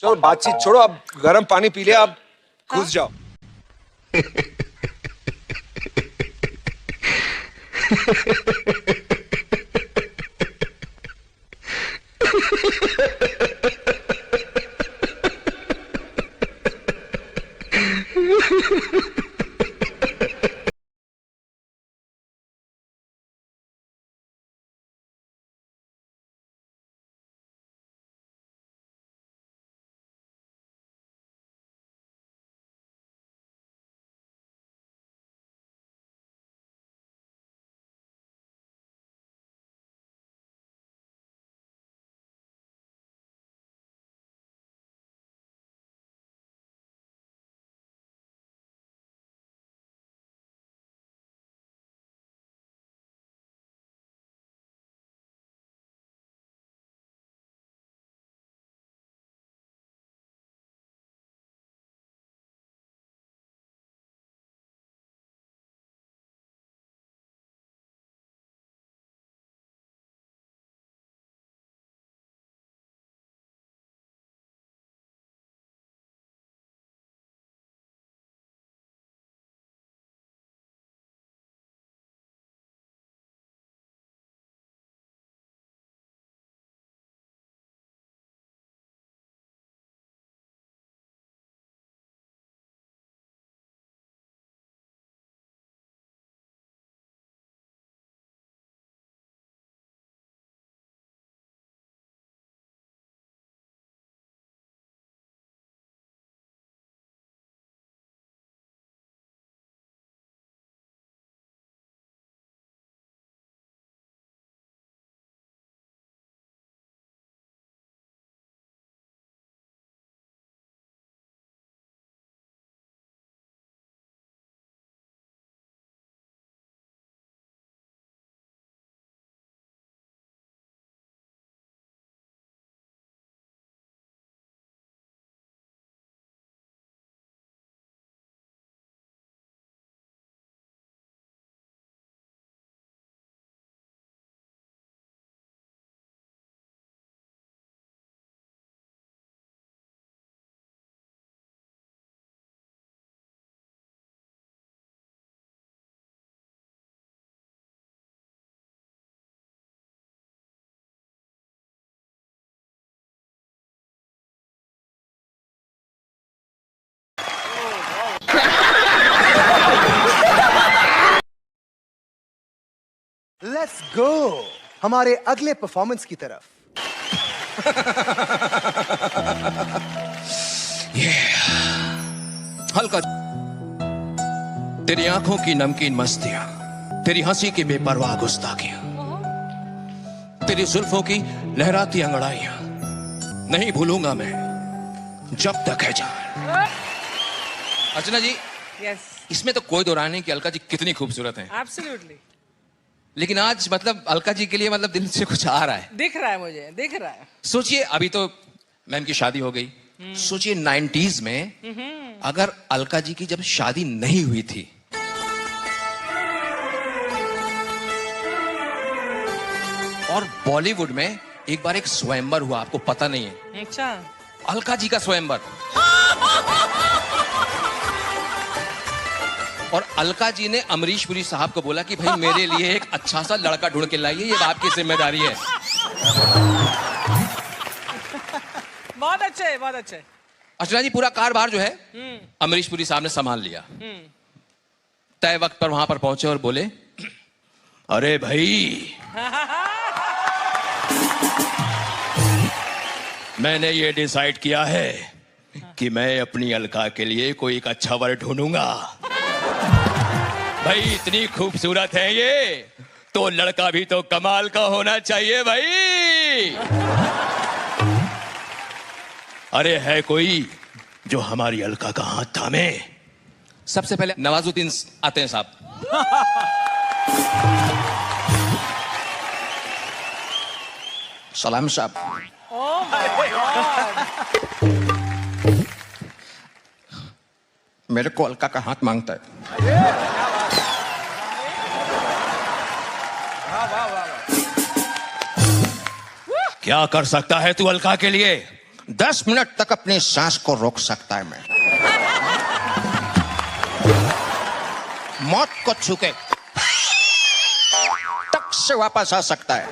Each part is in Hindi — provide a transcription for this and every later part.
चलो बातचीत छोड़ो, अब गर्म पानी पी लिया, अब घुस जाओ। लेट्स गो हमारे अगले परफॉर्मेंस की तरफ। हल्का तेरी आंखों की नमकीन मस्तियां, तेरी हंसी की बेपरवाह गुस्ताखियां, तेरी जुल्फों की लहराती अंगड़ाइयां नहीं भूलूंगा मैं जब तक है जान। अर्चना जी, यस, इसमें तो कोई दो राय नहीं कि अलका जी कितनी खूबसूरत हैं। एब्सोल्युटली। लेकिन आज मतलब अलका जी के लिए मतलब दिल से कुछ आ रहा है। दिख रहा है, मुझे दिख रहा है। सोचिए, अभी तो मैम की शादी हो गई। सोचिए 90s में अगर अलका जी की जब शादी नहीं हुई थी, और बॉलीवुड में एक बार एक स्वयंवर हुआ, आपको पता नहीं है? अच्छा। अलका जी का स्वयंवर। और अलका जी ने अमरीश पुरी साहब को बोला कि भाई मेरे लिए एक अच्छा सा लड़का ढूंढ के लाइए, ये आपकी जिम्मेदारी है। बहुत अच्छे, बहुत अच्छे। अर्चना जी, पूरा कारोबार जो है अमरीश पुरी साहब ने संभाल लिया। तय वक्त पर वहां पर पहुंचे और बोले, अरे भाई मैंने ये डिसाइड किया है कि मैं अपनी अलका के लिए कोई एक अच्छा वर ढूंढूंगा। भाई इतनी खूबसूरत है ये, तो लड़का भी तो कमाल का होना चाहिए भाई। अरे है कोई जो हमारी अलका का हाथ थामे? सबसे पहले नवाजुद्दीन आते हैं साहब। सलाम साहब। Oh my God. मेरे को अलका का हाथ मांगता है। क्या कर सकता है तू अलका के लिए? 10 मिनट तक अपनी सांस को रोक सकता है मैं। मौत को छू के टक से वापस आ सकता है।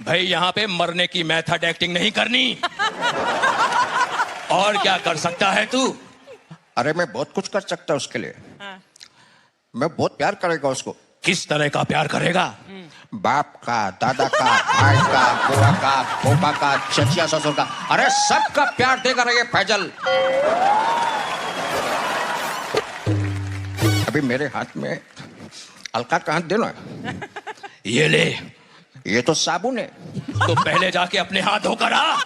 भाई यहां पे मरने की मेथड एक्टिंग नहीं करनी। और क्या कर सकता है तू? अरे मैं बहुत कुछ कर सकता हूं उसके लिए। मैं बहुत प्यार करेगा उसको। किस तरह का प्यार करेगा? बाप का, दादा का, भाई का, बुआ का, पोपा का, चचिया ससुर का, अरे सबका प्यार देगा रे ये फैजल। अभी मेरे हाथ में अलका का हाथ देना। ये ले, ये तो साबुन है। तो पहले जाके अपने हाथ धोकर आ।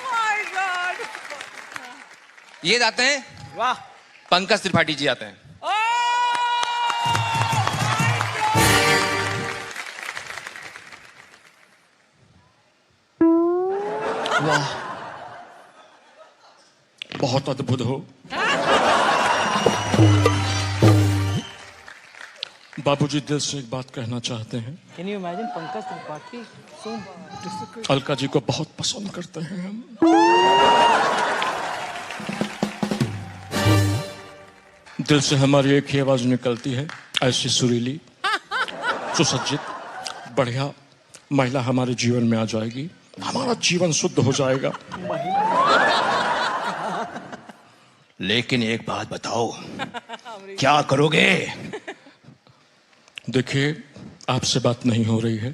My God. ये जाते हैं वाह। पंकज त्रिपाठी जी आते हैं। वाह, बहुत अद्भुत हो। बाबूजी दिल से एक बात कहना चाहते हैं। Can you imagine Pankaj Tripathi soon? Alka ji को बहुत पसंद करते हैं हम। दिल से हमारी एक ही आवाज निकलती है, ऐसी सुरीली, सुसज्जित, बढ़िया महिला हमारे जीवन में आ जाएगी, हमारा जीवन शुद्ध हो जाएगा। लेकिन एक बात बताओ, क्या करोगे? देखिए, आपसे बात नहीं हो रही है।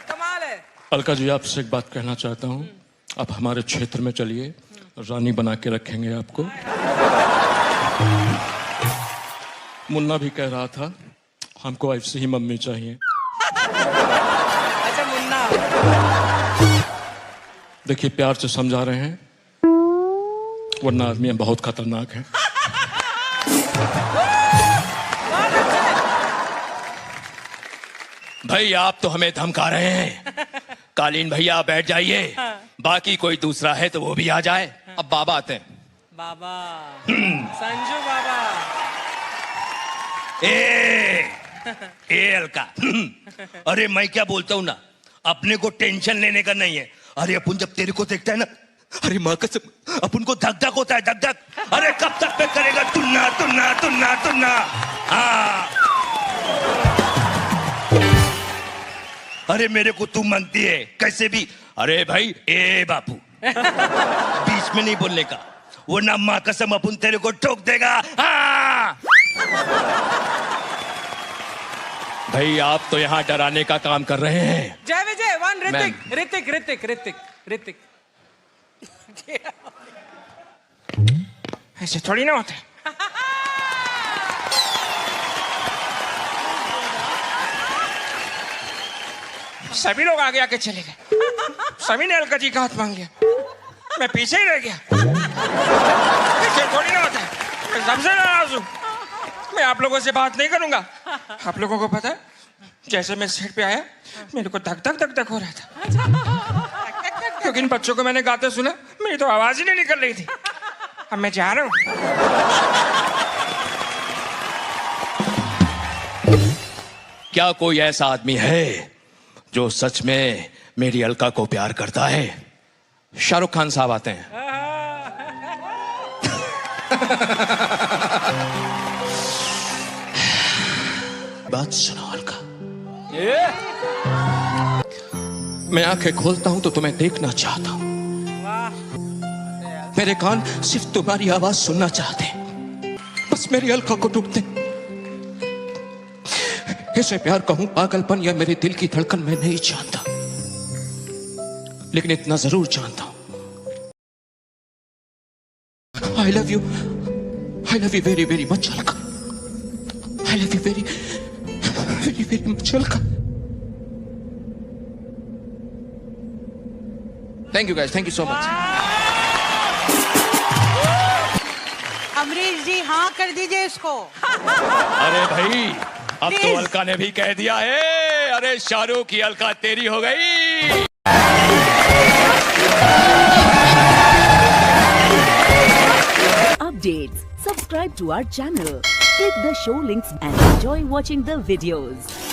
कमाल है। अलका जी, आपसे एक बात कहना चाहता हूँ। आप हमारे क्षेत्र में चलिए, रानी बना के रखेंगे आपको। मुन्ना भी कह रहा था हमको ऐसे ही मम्मी चाहिए। अच्छा मुन्ना। देखिए, प्यार से समझा रहे हैं, वरना आदमी बहुत खतरनाक है। भाई आप तो हमें धमका रहे हैं। कालीन भैया बैठ जाइए, बाकी कोई दूसरा है तो वो भी आ जाए। अब बाबा आते हैं। बाबा संजू बाबा। ए अलका, अरे मैं क्या बोलता हूँ ना, अपने को टेंशन लेने का नहीं है। अरे अपन जब तेरे को देखता है ना, अरे माँ कसम अपन को धक धक होता है, धक धक। अरे कब तक पे करेगा तुन्ना तुन्ना तुन्ना तुन्ना। हाँ, अरे मेरे को तू मांगती है कैसे भी। अरे भाई ए बापू, बीच में नहीं बोलने का, वरना माँ कसम अपन तेरे को ठोक देगा। हाँ। भाई आप तो यहाँ डराने का काम कर रहे हैं। जय विजय वन ऋतिक मैम। ऋतिक ऋतिक ऋतिक ऋतिक। ऐसे थोड़ी ना होता है। सभी लोग आगे आके चले गए, सभी ने अलका जी का हाथ मांग लिया, मैं पीछे ही रह गया। ऐसे थोड़ी ना होता है। मैं सबसे नाराज हूँ, मैं आप लोगों से बात नहीं करूंगा। आप लोगों को पता है, जैसे मैं सेट पे आया मेरे को धक धक धक धक हो रहा था, क्योंकि इन बच्चों को मैंने गाते सुना, मेरी तो आवाज ही नहीं निकल रही थी। अब मैं जा रहा हूँ। क्या कोई ऐसा आदमी है जो सच में मेरी अलका को प्यार करता है? शाहरुख खान साहब आते हैं। बात सुनो अलका, मैं आंखें खोलता हूं तो तुम्हें देखना चाहता हूं। मेरे कान सिर्फ तुम्हारी आवाज सुनना चाहते हैं, बस मेरी अलका को ढूंढते। इसे प्यार कहूं पागलपन या मेरे दिल की धड़कन मैं नहीं जानता, लेकिन इतना जरूर जानता हूं, I love you very very much Alka. I love you very very very much Alka. Thank you guys, thank you so much। Amrish जी हाँ कर दीजिए इसको। अरे भाई अब तो Please। अलका ने भी कह दिया है। अरे शाहरुख की अलका तेरी हो गई। Updates, subscribe to our channel, Click the show links and enjoy watching the videos.